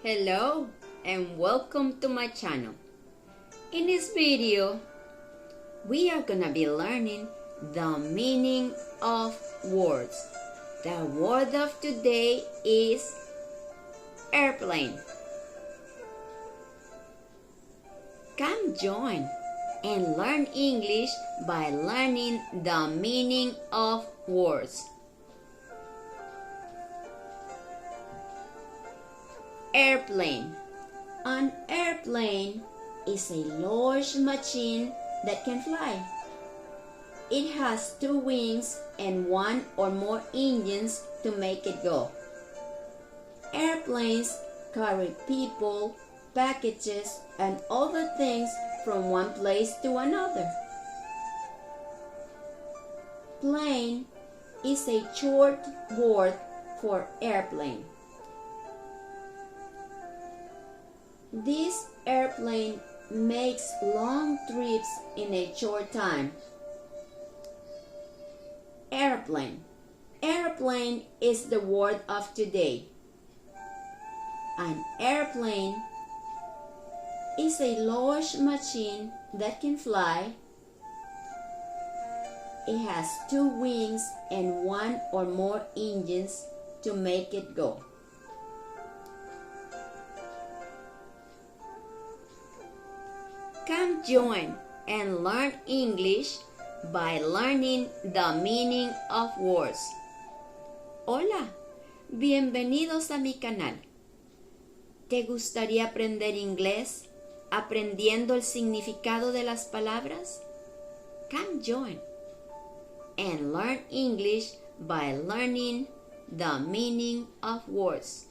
Hello and welcome to my channel. In this video, we are gonna be learning the meaning of words. The word of today is airplane. Come join and learn English by learning the meaning of words. Airplane. An airplane is a large machine that can fly. It has two wings and one or more engines to make it go. Airplanes carry people, packages, and other things from one place to another. Plane is a short word for airplane. This airplane makes long trips in a short time. Airplane. Airplane is the word of today. An airplane is a large machine that can fly. It has two wings and one or more engines to make it go. Come join and learn English by learning the meaning of words. Hola, bienvenidos a mi canal. ¿Te gustaría aprender inglés aprendiendo el significado de las palabras? Come join and learn English by learning the meaning of words.